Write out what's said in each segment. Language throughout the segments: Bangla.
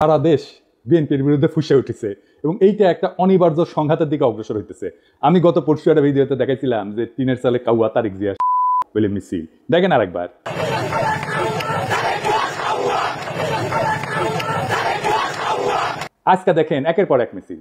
সারা দেশ বিএনপির বিরুদ্ধে ফুঁসে উঠেছে এবং এইটা একটা অনিবার্য সংঘাতের দিকে অগ্রসর হইতেছে। আমি গত পরশু একটা ভিডিওতে দেখাইছিলাম যে টিনের চালে কাউয়া তারিক জিয়া বলে মিছিল, দেখেন আরেকবার। আজকে দেখেন একের পর এক মিছিল।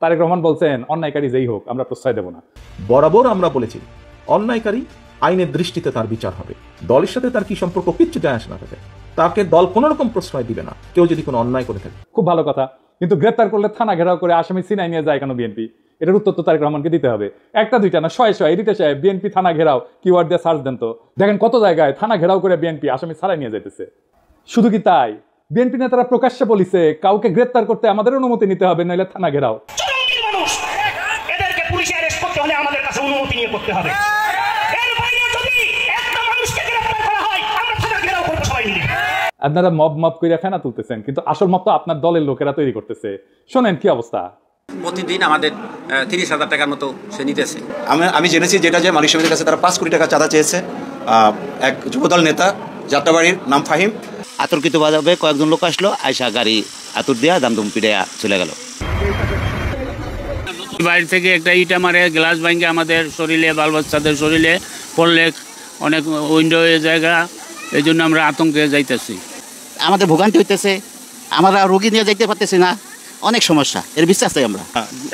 তারেক রহমান বলছেন অন্যায়কারী যেই হোক আমরা প্রশ্রয় দেব না। বরাবর আমরা বলেছি অন্যায়কারী আইনের দৃষ্টিতে তার বিচার হবে, দলের সাথে তার কি সম্পর্ক কিচ্ছু যায় আসে না, তাকে দল কোন রকম প্রশ্রয় দিবে না কেউ যদি কোনো অন্যায় করে থাকে। খুব ভালো কথা, কিন্তু গ্রেপ্তার করলে থানা ঘেরাও করে আসামি সিনাই নিয়ে যায় কেন বিএনপি? এটার উত্তর তো তারেক রহমানকে দিতে হবে। একটা দুইটা না, শয়ে শয়ে এডিটর সাহেব বিএনপি থানা ঘেরাও কিওয়ার্ড দিয়ে সার্চ দেন তো, দেখেন কত জায়গায় থানা ঘেরাও করে বিএনপি আসামি ছাড়াই নিয়ে যাইতেছে। শুধু কি তাই, বিএনপি নেতারা প্রকাশ্যে বলিছে কাউকে গ্রেপ্তার করতে আমাদের অনুমতি নিতে হবে, নইলে থানা ঘেরাও। আপনারা মব মব করে ফেনা তুলতেছেন, কিন্তু আসল মব তো আপনার দলের লোকেরা তৈরি করতেছে। শোনেন কি অবস্থা। প্রতিদিন আমাদের 30,000 টাকার মতো সে নিতেছে। আমি জেনেছি যেটা যে মালিক সমিতির কাছে তারা 5 কোটি টাকা চাঁদা চেয়েছে। এক যুবদল নেতা যাত্রাবাড়ির নাম ফাহিম, আতর্কিতভাবে কয়েকজন লোক আসলো, আয়সা গাড়ি আতুর দিয়া দামদম পিড়াইয়া চলে গেল। বাইরে থেকে একটা ইটা মারে, গ্লাস ভাঙে আমাদের শরীরে, বাল বাচ্চাদের শরীরে পড়লে অনেক উইন্ডো জায়গা, এই জন্য আমরা আতঙ্কে যাইতেছি। আমাদের ভোগান্তি হইতেছে, আমরা রোগী নিয়ে যাইতে পারতেছি না, অনেক সমস্যা, এর বিশ্বাস চাই আমরা।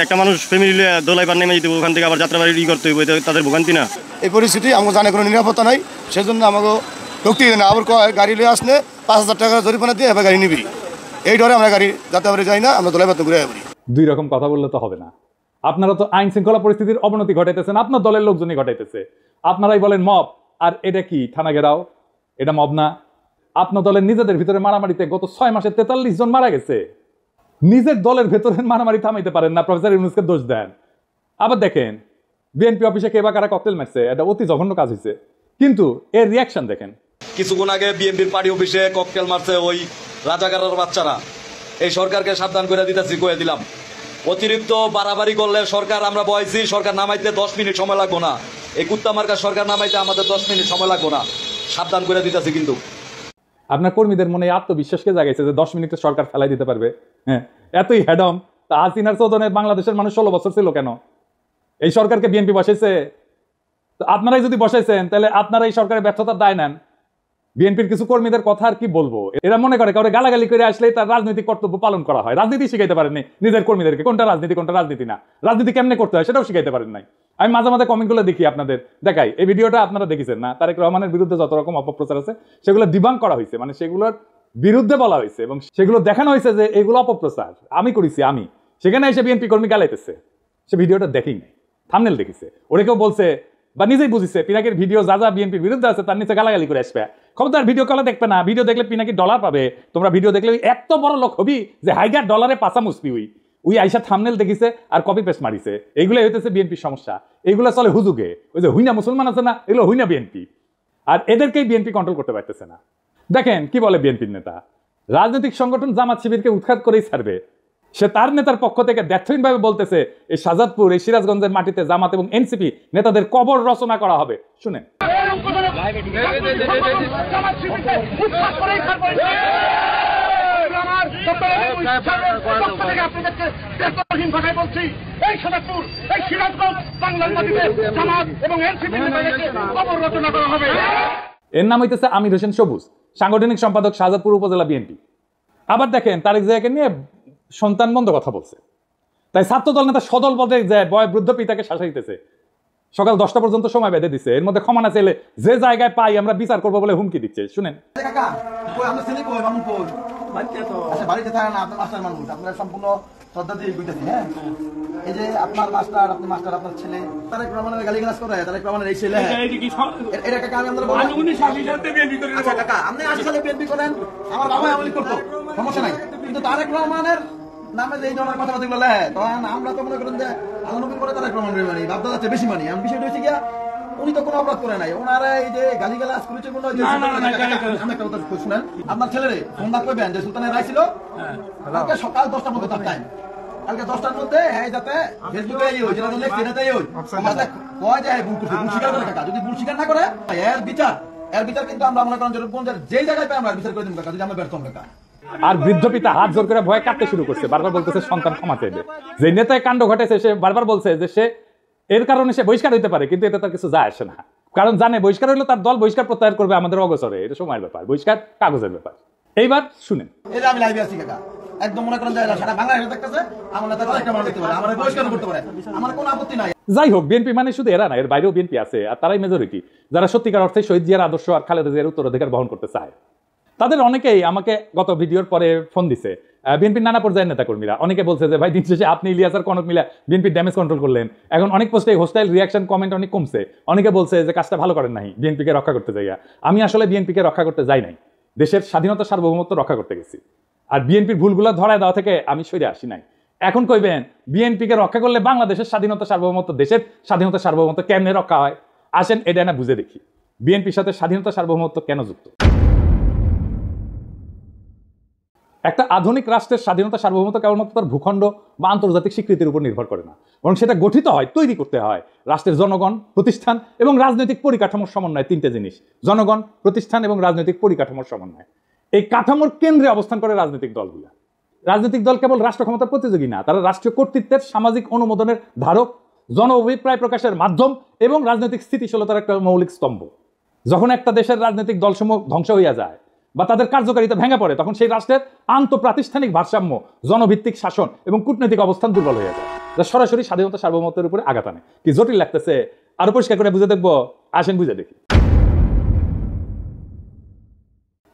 একটা মানুষ ফ্যামিলি দোলাই পার নেমে যেতে, ওখান থেকে আবার যাত্রাবাড়ি করতে হইব, তাদের ভোগান্তি না। এই পরিস্থিতি আমাকে জানে কোনো নিরাপত্তা নাই, সেজন্য আমাকে ঢুকতে দেয় না। আবার গাড়ি লিয়ে আসলে 5,000 টাকা জরিমানা দিয়ে এবার গাড়ি নিবি, এই ডরে আমরা গাড়ি যাত্রাবাড়ি যাই না, আমরা দোলাই পার ঘুরে আসি। দুই রকম কথা বললে তো হবে না। আপনারা তো আইন শৃঙ্খলা পরিস্থিতির অবনতি ঘটাইতেছেন, আপনার দলের লোকজনই ঘটাইতেছে। আপনারাই বলেন মব, আর এটা কি থানা ঘেরাও? এটা মব না। আপনার দলের নিজেদের ভিতরে মারামারিতে গত 6 মাসে 43 জন মারা গেছে। নিজের দলের ভেতরে মারামারি থামাইতে পারেন না, প্রফেসর ইউনূসকে দোষ দেন। আবার দেখেন বিএনপি অফিসে কে বা কারা ককটেল মারছে, এটা অতি জঘন্য কাজ হয়েছে, কিন্তু এর রিয়াকশন দেখেন। কিছুক্ষণ আগে বিএনপির পার্টি অফিসে ককটেল মারছে ওই রাজাকারের বাচ্চারা। এই সরকারকে সাবধান করে দিতেছি, কয়ে দিলাম অতিরিক্ত বাড়াবাড়ি করলে সরকার, আমরা বয়সী সরকার নামাইতে 10 মিনিট সময় লাগবো না। এই কুত্তা মার্কা সরকার নামাইতে আমাদের 10 মিনিট সময় লাগবো না, সাবধান করে দিতেছি। কিন্তু আপনার কর্মীদের মনে আত্মবিশ্বাসকে জাগাইছে যে 10 মিনিটে সরকার ফেলাই দিতে পারবে। হ্যাঁ, এতই হেডম। তা হাসিনার চোদনে বাংলাদেশের মানুষ 16 বছর ছিল কেন? এই সরকারকে বিএনপি বসাইছে। আপনারাই যদি বসাইছেন তাহলে আপনারা এই সরকারের ব্যর্থতার দায় নেন। বিএনপির কিছু কর্মীদের কথা আর কি বলবো, এরা মনে করে কাউকে গালাগালি করে আসলেই তার রাজনৈতিক কর্তব্য পালন করা হয়। রাজনীতি শিখাইতে পারেন নাই নিজের কর্মীদেরকে, কোনটা রাজনীতি কোনটা রাজনীতি না, রাজনীতি কেমনে করতে হয় সেটাও শিখাইতে পারেন নাই। আমি মাঝে মাঝে কমেন্টগুলো দেখি, আপনাদের দেখাই। এই ভিডিওটা আপনারা দেখেছেন না? তারেক রহমানের বিরুদ্ধে যত রকম অপপ্রচার আছে সেগুলো ডিবাঙ্ক করা হয়েছে, মানে সেগুলোর বিরুদ্ধে বলা হয়েছে এবং সেগুলো দেখানো হয়েছে যে এগুলো অপপ্রচার আমি করেছি। আমি সেখানে এসে বিএনপি কর্মী গালাইতেছে, সে ভিডিওটা দেখেই নাই, থাম্বনেল দেখেছে। ওরে কেউ বলছে বা নিজেই বুঝিছে পিনাকির ভিডিও যা যা বিএনপির বিরুদ্ধে আছে তার নিচে গালাগালি করে আসবে। খবরদার ভিডিও কলে দেখবে না, ভিডিও দেখলে পিনাকি ডলার পাবে। তোমরা ভিডিও দেখলে এত বড় লোক হবি যে হাইগার ডলারে পাশা মুসবি। ওই আইসা থাম্বনেল দেখিছে আর কপি পেস্ট মারিছে। এইগুলো হইতেছে বিএনপির সমস্যা। এইগুলো চলে হুজুগে, ওই যে হুইনা মুসলমান আছে না, এগুলো হুইনা বিএনপি। আর এদেরকেই বিএনপি কন্ট্রোল করতে পারতেছে না। দেখেন কি বলে বিএনপির নেতা, রাজনৈতিক সংগঠন জামাত শিবিরকে উৎখাত করেই ছাড়বে। সে তার নেতার পক্ষ থেকে দ্ব্যর্থহীনভাবে বলতেছে এই শাহজাদপুর, এই সিরাজগঞ্জের মাটিতে জামাত এবং এনসিপি নেতাদের কবর রচনা করা হবে। শুনেন, এর নাম হইতেছে আমির হোসেন সবুজ, সাংগঠনিক সম্পাদক শাহজাদপুর উপজেলা বিএনপি। আবার দেখেন তারেক জিয়াকে নিয়ে সন্তান বন্ধ কথা বলছে, তাই ছাত্রদল নেতা সদল পদে যায় বয় বৃদ্ধ পিতাকে শাসাইতেছে। সকাল 10টা পর্যন্ত সময় বেঁধে দিচ্ছে, এর মধ্যে ক্ষমা না চাইলে যে জায়গায় পাই আমরা বিচার করবো বলে হুমকি দিচ্ছে। শুনেন, সম্পূর্ণ শ্রদ্ধা দিয়ে কইতাছি। হ্যাঁ, এই যে আপনার মাস্টার, আপনি মাস্টার, আপনার ছেলে তারেক রহমানের গালিগালাজ করে, তারেক রহমানের এই ছেলে, এটা কাকা আমি আমরা আচ্ছা কাকা আপনি 80 সালে বিএনপি করেন, আমার বাবা আমলি করতো, সমস্যা নাই, কিন্তু তারেক রহমানের নামে যে এই ধরনের কথাবার্তা লেখে, তখন আমরা তো মনে করেন যে আলোনবীর করে তারেক রহমানের মানি, বাপ দাদা বেশি মানি। আমি বিষয়টা হচ্ছে গিয়া উনি তো কোনো অপরাধ করে নাই, ওনারা এই যে গালিগালাজ করেছে কোনো আমি একটা কথা শুনেন, আপনার ছেলেরে ফোন দা কইবেন যে সুলতানের রায় ছিল কালকে সকাল 10টার মধ্যে তার টাইম, কালকে 10টার মধ্যে হ্যাঁ যাতে ফেসবুকে এই যেটা লেখছে এটাতেই ওই কয় যায় ভুল করছে, ভুল স্বীকার করে কাকা, যদি ভুল স্বীকার না করে এর বিচার কিন্তু আমরা মনে করেন যেই জায়গায় পাই আমরা বিচার করে দিব কাকা, যদি আমরা ব্যর্থ হই কাকা। আর বৃদ্ধ পিতা হাত জোর করে ভয় কাটতে শুরু করছে, বারবার বলতেছে সন্তান ক্ষমা চাইবে। যে নেতায় কাণ্ড ঘটেছে সে বারবার বলছে যে সে এর কারণে সে বহিষ্কার হইতে পারে, কিন্তু এটা তার কিছু যায় আসে না, কারণ জানে বহিষ্কার হইলে তার দল বহিষ্কার প্রত্যাহার করবে আমাদের অগোচরে, এটা সময়ের ব্যাপার, বহিষ্কার কাগজের ব্যাপার। এইবার শুনেন, এই যে আমি লাইভে আছি কাকা, একদম মনে করেন যে সারা বাংলাদেশে দেখতেছে আমার নেতা একটা মানুষ করতে পারে, আমার বহিষ্কার করতে পারে, আমার কোনো আপত্তি নাই। যাই হোক, বিএনপি মানে শুধু এরা না, এর বাইরেও বিএনপি আছে, আর তারাই মেজরিটি যারা সত্যিকার অর্থে শহীদ জিয়ার আদর্শ আর খালেদা জিয়ার উত্তরাধিকার বহন করতে চায়। তাদের অনেকেই আমাকে গত ভিডিওর পরে ফোন দিছে, বিএনপির নানা পর্যায়ের নেতাকর্মীরা, অনেকে বলছে যে ভাই দিন শেষে আপনি ইলিয়াস আর কনক মিলা বিএনপির ড্যামেজ কন্ট্রোল করলেন, এখন অনেক পোস্টে হোস্টাইল রিয়াকশন কমেন্ট অনেক কমছে, অনেকে বলছে যে কাজটা ভালো করেন নাই, বিএনপিকে রক্ষা করতে যাইয়া। আমি আসলে বিএনপিকে রক্ষা করতে যাই নাই, দেশের স্বাধীনতা সার্বভৌমত্ব রক্ষা করতে গেছি, আর বিএনপির ভুলগুলো ধরায় দেওয়া থেকে আমি সরে আসি নাই। এখন কইবেন বিএনপিকে রক্ষা করলে বাংলাদেশের স্বাধীনতা সার্বভৌমত্ব, দেশের স্বাধীনতা সার্বভৌমত্ব কেমনে রক্ষা হয়? আসেন এটা না বুঝে দেখি, বিএনপির সাথে স্বাধীনতা সার্বভৌমত্ব কেন যুক্ত। একটা আধুনিক রাষ্ট্রের স্বাধীনতা সার্বভৌমত্ব কেবলমাত্র তার ভূখণ্ড বা আন্তর্জাতিক স্বীকৃতির উপর নির্ভর করে না, বরং সেটা গঠিত হয়, তৈরি করতে হয় রাষ্ট্রের জনগণ, প্রতিষ্ঠান এবং রাজনৈতিক পরিকাঠামোর সমন্বয়। তিনটে জিনিস, জনগণ, প্রতিষ্ঠান এবং রাজনৈতিক পরিকাঠামোর সমন্বয়। এই কাঠামোর কেন্দ্রে অবস্থান করে রাজনৈতিক দলগুলো। রাজনৈতিক দল কেবল রাষ্ট্র ক্ষমতার প্রতিযোগী না, তারা রাষ্ট্রীয় কর্তৃত্বের সামাজিক অনুমোদনের ধারক, জন অভিপ্রায় প্রকাশের মাধ্যম এবং রাজনৈতিক স্থিতিশীলতার একটা মৌলিক স্তম্ভ। যখন একটা দেশের রাজনৈতিক দলসমূহ ধ্বংস হইয়া যায় বা তাদের কার্যকারিতা ভেঙে পড়ে, তখন সেই রাষ্ট্রের আন্তঃপ্রাতিষ্ঠানিক ভারসাম্য, জনভিত্তিক শাসন এবং কূটনৈতিক অবস্থান দুর্বল হয়ে যায়, যা সরাসরি স্বাধীনতা সার্বভৌমত্বের উপরে আঘাত আনে। কি জটিল লাগতেছে? আরো পরিষ্কার করে বুঝে দেখবো, আসেন বুঝে দেখি।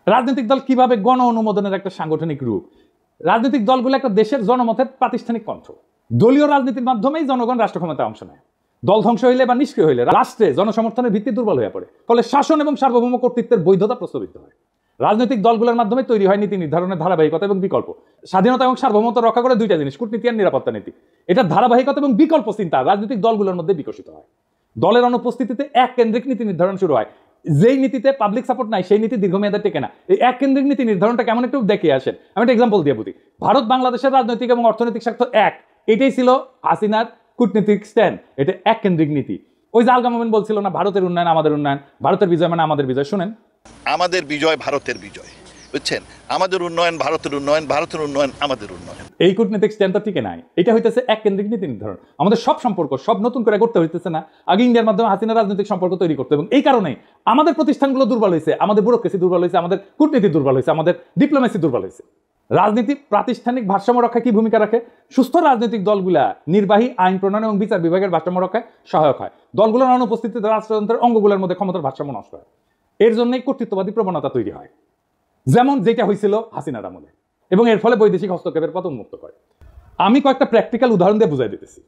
রাজনৈতিক দল কিভাবে গণ অনুমোদনের একটা সাংগঠনিক রূপ। রাজনৈতিক দলগুলো একটা দেশের জনমতের প্রাতিষ্ঠানিক কণ্ঠ। দলীয় রাজনীতির মাধ্যমেই জনগণ রাষ্ট্র ক্ষমতায় অংশ নেয়। দল ধ্বংস হইলে বা নিষ্ক্রিয় হইলে রাষ্ট্রে জনসমর্থনের ভিত্তি দুর্বল হয়ে পড়ে, ফলে শাসন এবং সার্বভৌম কর্তৃত্বের বৈধতা প্রস্তাবিত হয়। রাজনৈতিক দলগুলোর মাধ্যমে তৈরি হয় নীতি নির্ধারণের ধারাবাহিকতা এবং বিকল্প। স্বাধীনতা এবং সার্বভৌমত্ব রক্ষা করে দুইটা জিনিস, কূটনীতি আর নিরাপত্তা নীতি। এটা ধারাবাহিকতা এবং বিকল্প চিন্তা রাজনৈতিক দলগুলোর মধ্যে বিকশিত হয়। দলের অনুপস্থিতিতে এক কেন্দ্রিক নীতি নির্ধারণ শুরু হয়। যেই নীতিতে পাবলিক সাপোর্ট নাই সেই নীতি দীর্ঘমেয়াদে টেকে না। এই এক কেন্দ্রিক নীতি নির্ধারণটা কেমন একটু দেখে আসেন। আমি একটা এক্সাম্পল দিয়ে বুঝি। ভারত বাংলাদেশের রাজনৈতিক এবং অর্থনৈতিক স্বার্থ এক, এটাই ছিল হাসিনার কূটনীতিক স্ট্যান্ড। এটা এক কেন্দ্রিক নীতি। ওই যে আলগা মোমেন বলছিল না, ভারতের উন্নয়ন আমাদের উন্নয়ন, ভারতের বিজয় মানে আমাদের বিজয়। শুনেন, আমাদের বিজয় ভারতের বিজয়, বুঝছেন? আমাদের উন্নয়ন ভারতের উন্নয়ন, ভারতের উন্নয়ন আমাদের উন্নয়ন। এই কূটনীতিক স্ট্যান্ড তো টিকে নাই। এটা হইতেছে এক কেন্দ্রিক নীতি নির্ধারণ। আমাদের সব সম্পর্ক সব নতুন করে করতে হইতেছে না, আগে ইন্ডিয়ার মাধ্যমে হাসিনা রাজনৈতিক সম্পর্ক তৈরি করতে, এবং এই কারণে আমাদের প্রতিষ্ঠানগুলো দুর্বল হয়েছে, আমাদের ব্যুরোক্রেসি দুর্বল হয়েছে, আমাদের কূটনীতি দুর্বল হয়েছে, আমাদের ডিপ্লোমেসি দুর্বল হয়েছে। রাজনীতি প্রাতিষ্ঠানিক ভারসাম্য রক্ষা কি ভূমিকা রাখে? সুস্থ রাজনৈতিক দলগুলা নির্বাহী, আইন প্রণয়ন এবং বিচার বিভাগের ভারসাম্য রক্ষায় সহায়ক হয়। দলগুলোর অনুপস্থিতিতে রাষ্ট্রযন্ত্রের অঙ্গগুলোর মধ্যে ক্ষমতার ভারসাম্য নষ্ট হয়। এর জন্যই কর্তৃত্ববাদী প্রবণতা তৈরি হয়, যেমন যেটা হয়েছিল হাসিনার আমলে, এবং এর ফলে বৈদেশিক হস্তক্ষেপের পথ উন্মুক্ত করে। আমি কয়েকটা প্র্যাকটিক্যাল উদাহরণ দিয়ে বুঝাই দিতেছি।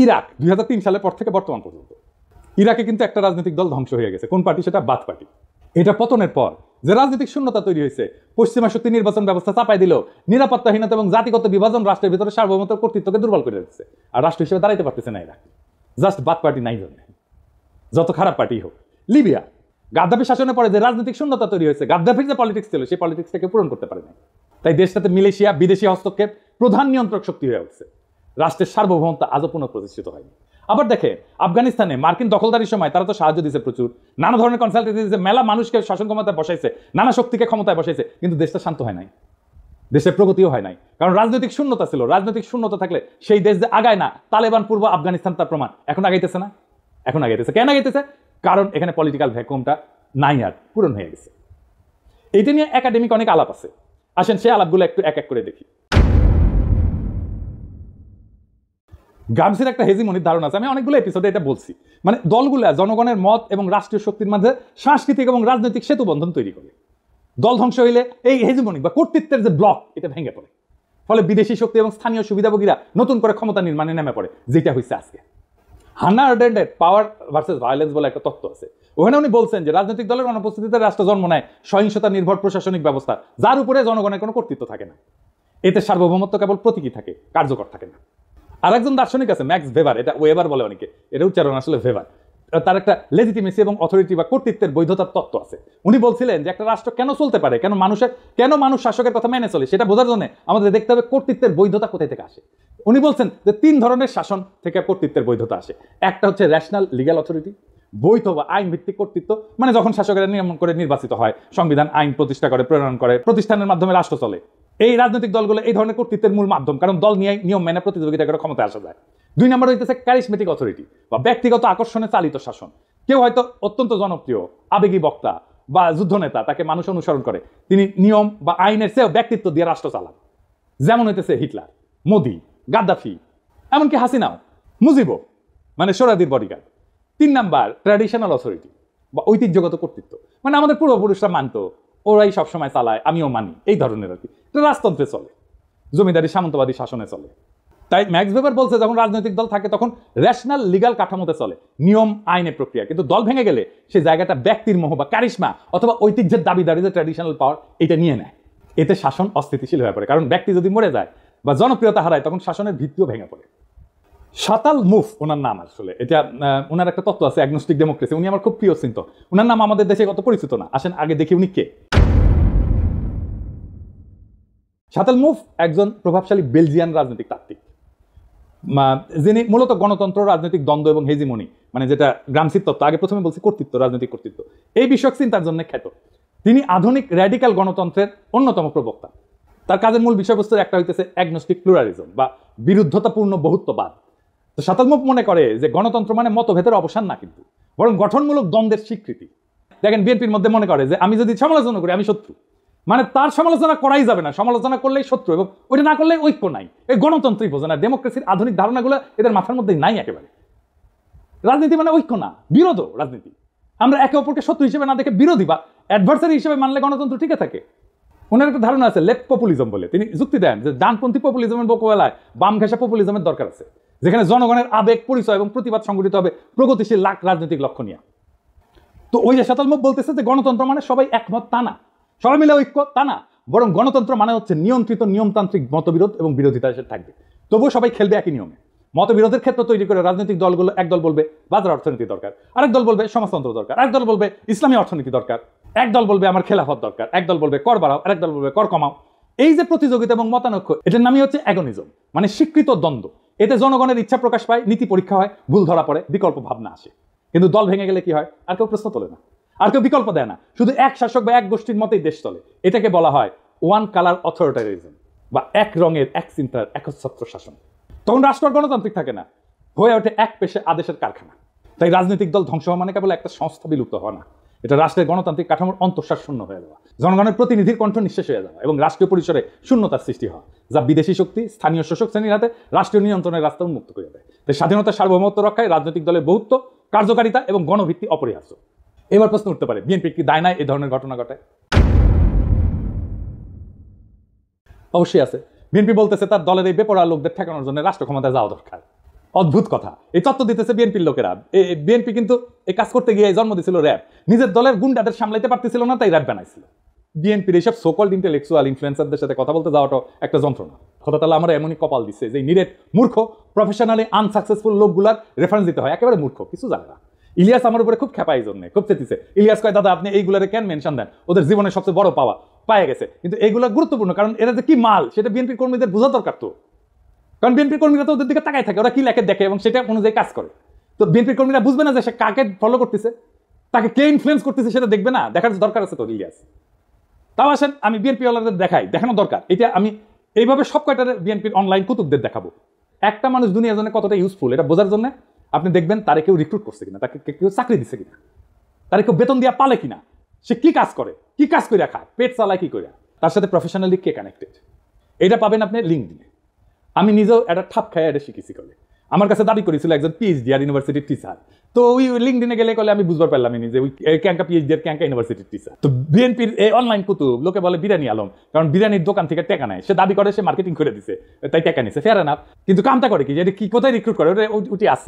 ইরাক 2003 সালের পর থেকে বর্তমান পর্যন্ত ইরাকে কিন্তু একটা রাজনৈতিক দল ধ্বংস হয়ে গেছে। কোন পার্টি? সেটা বাথ পার্টি। এটা পতনের পর যে রাজনৈতিক শূন্যতা তৈরি হয়েছে, পশ্চিমা শক্তি নির্বাচন ব্যবস্থা চাপাই দিল, নিরাপত্তাহীনতা এবং জাতিগত বিভাজন রাষ্ট্রের ভিতরে সার্বভৌমত্ব কর্তৃত্বকে দুর্বল করে দিচ্ছে, আর রাষ্ট্র হিসেবে দাঁড়াইতে পারতেছে না ইরাক। জাস্ট বাথ পার্টি নাই জন্য, যত খারাপ পার্টি হোক। লিবিয়া গাদ্দাফি শাসনের পরে যে রাজনৈতিক শূন্যতা তৈরি হয়েছে, গাদ্দাফির যে পলিটিক্স ছিল সেই পলিটিক্সটাকে পূরণ করতে পারে না, তাই দেশটাতে মিলেশিয়া, বিদেশি হস্তক্ষেপ প্রধান নিয়ন্ত্রক শক্তি হয়ে উঠছে। রাষ্ট্রের সার্বভৌমত্ব আজও পুনঃপ্রতিষ্ঠিত হয়নি। আবার দেখে আফগানিস্তানে মার্কিন দখলদারির সময় তারা তো সাহায্য দিয়েছে প্রচুর, নানা ধরনের কনসালটেন্সি দিয়েছে, মেলা মানুষকে শাসন ক্ষমতায় বসাইছে, নানা শক্তিকে ক্ষমতায় বসাইছে, কিন্তু দেশটা শান্ত হয় নাই, দেশের প্রগতিও হয় নাই, কারণ রাজনৈতিক শূন্যতা ছিল। রাজনৈতিক শূন্যতা থাকলে সেই দেশ যে আগায় না, তালেবান পূর্ব আফগানিস্তান তার প্রমাণ। এখন আগাইতেছে না, এখন আগাইতেছে। কেন আগাইতেছে? কারণ এখানে পলিটিক্যাল ভ্যাকুয়ামটা নাই, আর পূরণ হয়ে গেছে। এইটা নিয়ে একাডেমিক অনেক আলাপ আছে, আসেন সেই আলাপগুলো একটু এক এক করে দেখি। গামসির একটা হেজিমনির ধারণা আছে, আমি অনেকগুলো এপিসোডে এটা বলছি। মানে দলগুলা জনগণের মত এবং রাষ্ট্রীয় শক্তির মাঝে সাংস্কৃতিক এবং রাজনৈতিক সেতু বন্ধন তৈরি করে। দল ধ্বংস হইলে এই হেজিমনিক বা কর্তৃত্বের যে ব্লক এটা ভেঙে পড়ে, ফলে বিদেশি শক্তি এবং স্থানীয় সুবিধাভোগীরা নতুন করে ক্ষমতা নির্মাণে নেমে পড়ে, যেটা হয়েছে আজকে। হান্না আরেন্ডের পাওয়ার ভার্সেস ভায়োলেন্স বলে একটা তত্ত্ব আছে। ওখানে উনি বলছেন যে রাজনৈতিক দলের অনুপস্থিতিতে রাষ্ট্র জন্ম নেয় সহিংসতা নির্ভর প্রশাসনিক ব্যবস্থা, যার উপরে জনগণের কোনো কর্তৃত্ব থাকে না। এতে সার্বভৌমত্ব কেবল প্রতীকী থাকে, কার্যকর থাকে না। আর একজন দার্শনিক আছে ম্যাক্স ভেবার, এটা ওয়েবার বলে অনেকে, এটা উচ্চারণ আসলে ভেবার। তার একটা লেজিটিমেসি এবং অথরিটি বা কর্তৃত্বের বৈধতার তত্ত্ব আছে। উনি বলছিলেন যে একটা রাষ্ট্র কেন চলতে পারে, কেন মানুষ শাসকের কথা মেনে চলে, সেটা বোঝার জন্য আমাদের দেখতে হবে কর্তৃত্বের বৈধতা কোথায় থেকে আসে। উনি বলছেন যে 3 ধরনের শাসন থেকে কর্তৃত্বের বৈধতা আসে। একটা হচ্ছে ন্যাশনাল লিগ্যাল অথরিটি, বৈধ বা আইন ভিত্তিক কর্তৃত্ব, মানে যখন শাসকেরা নিয়ম করে নির্বাচিত হয়, সংবিধান আইন প্রতিষ্ঠা করে, প্রণয়ন করে, প্রতিষ্ঠানের মাধ্যমে রাষ্ট্র চলে। এই রাজনৈতিক দলগুলো এই ধরনের কর্তৃত্বের মূল মাধ্যম, কারণ দল নিয়ম মেনে প্রতিযোগিতা করে ক্ষমতায় আসা যায়। 2 নম্বর হইতেছে ক্যারিসমেটিক অথরিটি বা ব্যক্তিগত আকর্ষণে চালিত শাসন। কেউ হয়তো অত্যন্ত জনপ্রিয়, আবেগী বক্তা বা যুদ্ধনেতা, তাকে মানুষ অনুসরণ করে, তিনি নিয়ম বা আইনের চেয়েও ব্যক্তিত্ব দিয়ে রাষ্ট্র চালান। যেমন হইতেছে হিটলার, মোদি, গাদ্দাফি, এমনকি হাসিনাও, মুজিবও, মানে সোহরাওয়ার্দীর বডিগার্ড। 3 নাম্বার ট্র্যাডিশনাল অথরিটি বা ঐতিহ্যগত কর্তৃত্ব, মানে আমাদের পূর্বপুরুষরা মানতো, ওরাই সবসময় চালায়, আমিও মানি, এই ধরনের আর কি। এটা রাজতন্ত্রে চলে, জমিদারি সামন্তবাদী শাসনে চলে। তাই ম্যাক্স ভেবার বলছে যখন রাজনৈতিক দল থাকে তখন রেশনাল লিগ্যাল কাঠামোতে চলে, নিয়ম আইনের প্রক্রিয়া। কিন্তু দল ভেঙে গেলে সেই জায়গাটা ব্যক্তির মোহ বা কারিশমা অথবা ঐতিহ্যের দাবিদারি, যে ট্র্যাডিশনাল পাওয়ার, এটা নিয়ে নেয়। এতে শাসন অস্থিতিশীল হয়ে পড়ে, কারণ ব্যক্তি যদি মরে যায় বা জনপ্রিয়তা হারায় তখন শাসনের ভিত্তিও ভেঙে পড়ে। শাতাল মুফ ওনার নাম, আসলে এটা ওনার একটা তত্ত্ব আছে অ্যাগনস্টিক ডেমোক্রেসি। উনি আমার খুব প্রিয় চিন্তক। ওনার নাম আমাদের দেশে কত পরিচিত না, আসেন আগে দেখি উনি কে। শাতাল মুফ একজন প্রভাবশালী বেলজিয়ান রাজনৈতিক তাত্ত্বিক, যিনি মূলত গণতন্ত্র, রাজনৈতিক দ্বন্দ্ব এবং হেজিমনি, মানে যেটা গ্রামসির তত্ত্ব, আগে প্রথমে বলছি কর্তৃত্ব, রাজনৈতিক কর্তৃত্ব, এই বিষয়ক চিন্তার জন্য খ্যাত। তিনি আধুনিক র্যাডিক্যাল গণতন্ত্রের অন্যতম প্রবক্তা। তার কাজের মূল বিষয়বস্তুর একটা হইতেছে অ্যাগনস্টিক প্লুরালিজম বা বিরুদ্ধতাপূর্ণ বহুত্ববাদ। তো শাতাল মুফ মনে করে যে গণতন্ত্র মানে মতভেদের অবসান না, কিন্তু বরং গঠনমূলক দ্বন্দ্বের স্বীকৃতি। দেখেন বিএনপির মধ্যে মনে করে যে আমি যদি সমালোচনা করি আমি শত্রু, মানে তার সমালোচনা করাই যাবে না, সমালোচনা করলেই শত্রু, এবং ওইটা না করলে ঐক্য নাই। এই গণতন্ত্রই বোঝে না, ডেমোক্রেসির আধুনিক ধারণাগুলো এদের মাথার মধ্যে নাই একেবারে। রাজনীতি মানে ঐক্য না, বিরোধ রাজনীতি। আমরা একে অপরকে শত্রু হিসেবে না দেখে বিরোধী বা অ্যাডভার্সারি হিসেবে মানলে গণতন্ত্র টিকে থাকে। ওনার একটা ধারণা আছে লেফট পপুলিজম বলে, তিনি যুক্তি দেন যে ডানপন্থী পপুলিজমের মোকাবেলায় বাম ঘেঁষা পপুলিজমের দরকার আছে, যেখানে জনগণের আবেগ, পরিচয় এবং প্রতিবাদ সংগঠিত হবে প্রগতিশীল রাজনৈতিক লক্ষ্য নিয়ে। তো ওই যে শাতাল মুফ বলতেছে যে গণতন্ত্র মানে সবাই একমত তা না, সবাই মিলে ঐক্য তা না, বরং গণতন্ত্র মানে হচ্ছে নিয়ন্ত্রিত নিয়মতান্ত্রিক মতবিরোধ এবং বিরোধিতা এসে থাকবে, তবুও সবাই খেলবে একই নিয়মে। মতবিরোধের ক্ষেত্র তৈরি করে রাজনৈতিক দলগুলো, একদল বলবে বাজার অর্থনীতি দরকার, আরেক দল বলবে সমাজতন্ত্র দরকার, আরেক দল বলবে ইসলামী অর্থনীতি দরকার, এক দল বলবে আমার খেলাফত দরকার, একদল বলবে কর বাড়াও, আরেক দল বলবে কর কমাও। এই যে প্রতিযোগিতা এবং মতানৈক্য, এটার নামই হচ্ছে অ্যাগনিজম, মানে স্বীকৃত দ্বন্দ্ব। এতে জনগণের ইচ্ছা প্রকাশ পায়, নীতি পরীক্ষা হয়, ভুল ধরা পড়ে, বিকল্প ভাবনা আসে। কিন্তু দল ভেঙে গেলে কি হয়? আর কেউ প্রশ্ন তোলে না, আর কেউ বিকল্প দেয় না, শুধু এক শাসক বা এক গোষ্ঠীর মতেই দেশ চলে। এটাকে বলা হয় ওয়ান কালার অথরিটারিজম বা এক রঙের এক চিন্তার একচ্ছত্র শাসন। তখন রাষ্ট্র আর গণতান্ত্রিক থাকে না, হয়ে ওঠে এক পেশে আদেশের কারখানা। তাই রাজনৈতিক দল ধ্বংস হওয়া মানে কেবল একটা সংস্থা বিলুপ্ত হওয়া না, এটা রাষ্ট্রের গণতান্ত্রিক কাঠামোর অন্তঃসার শূন্য হয়ে যাওয়া, জনগণের প্রতিনিধির কণ্ঠ নিঃশেষ হয়ে যাওয়া এবং রাষ্ট্রীয় পরিসরে শূন্যতার সৃষ্টি হওয়া, যা বিদেশি শক্তি স্থানীয় শোষক শ্রেণীর হাতে রাষ্ট্রীয় নিয়ন্ত্রণের রাস্তা উন্মুক্ত করে দেয়। তাই স্বাধীনতা, সার্বভৌমত্ব রক্ষায় রাজনৈতিক দলের বহুত্ব, কার্যকারিতা এবং গণভিত্তি অপরিহার্য। এবার প্রশ্ন উঠতে পারে, বিএনপি কি দায় নাই এই ধরনের ঘটনা ঘটায়? অবশ্যই আছে। বিএনপি বলতেছে তার দলের এই বেপরোয়া লোকদের ঠেকানোর জন্য রাষ্ট্র ক্ষমতায় যাওয়া দরকার। অদ্ভুত কথা, এই তত্ত্ব দিতেছে বিএনপির লোকেরা। বিএনপি কিন্তু এই কাজ করতে গিয়ে জন্ম দিয়েছিল র্যাব, নিজের দলের গুন্ডাদের সামলাইতে পারতেছিল না, তাই র্যাব বানাইছিল। বিএনপির এইসব সোকল্ড ইন্টেলেকচুয়াল ইনফ্লুয়েন্সারদের সাথে কথা বলতে যাওয়াটা একটা যন্ত্রণা। খোদা তাআলা আমরা এমনই কপাল দিচ্ছে যে নিরেট মূর্খ, প্রফেশনালি আনসাকসেসফুল লোকগুলার রেফারেন্স দিতে হয়, একেবারে মূর্খ, কিছু জানে না। ইলিয়াস আমার উপরে খুব খেপা, এই জন্য খুব চেতিছে। ইলিয়াস কয়, দাদা আপনি এইগুলারে কেন মেনশন দেন? ওদের জীবনের সবচেয়ে বড় পাওয়া পায়ে গেছে, কিন্তু এইগুলো গুরুত্বপূর্ণ, কারণ এরা যে কি মাল সেটা বিএনপির কর্মীদের বোঝা দরকার। তো কারণ বিএনপির কর্মীরা তো ওদের দিকে তাকায় থাকে, ওরা কি লেখে দেখে এবং সেটা অনুযায়ী কাজ করে। তো বিএনপির কর্মীরা বুঝবে না যে সে কাকে ফলো করতেছে, তাকে কে ইনফ্লুয়েন্স করতেছে, সেটা দেখবে না, দেখার দরকার আছে তো ইলিয়াস। তাও আসেন আমি বিএনপি ওয়ালাদের দেখাই, দেখানো দরকার। এটা আমি এইভাবে সব কয়টা বিএনপির অনলাইন কুতুবদের দেখাবো। একটা মানুষ দুনিয়ার জন্য কতটা ইউজফুল এটা বোঝার জন্য আপনি দেখবেন তারে কেউ রিক্রুট করছে কিনা, তাকে কেউ চাকরি দিচ্ছে কিনা, তারে কেউ বেতন দিয়া পালে কিনা, সে কি কাজ করে, কি কাজ করে খায়, পেট চালায় কি করে, তার সাথে প্রফেশনালি কে কানেক্টেড, এটা পাবেন আপনি লিঙ্কডিনে। আমি নিজেও একটা ঠাপ খাই এটা শিখেছি। করে আমার কাছে দাবি করেছিল একজন পিএইচডি আর ইউনিভার্সিটির টিচার। তো ওই লিঙ্কডিনে গেলে কলে আমি বুঝবার পারলামই যে ওই ক্যাঙ্কা পিএইচডি আর ক্যাঙ্কা ইউনিভার্সিটির টিচার। তো বিএনপির এই অনলাইন কুতুব লোকে বলে বিরিয়ানি আলম, কারণ বিরিয়ানির দোকান থেকে টাকা নেয়, সে দাবি করে সে মার্কেটিং করে দিছে, তাই টাকা নিছে, ফেয়ার এনাফ। কিন্তু কামটা করে কি, যে কি কোথায় রিক্রুট করে ওটি আছে।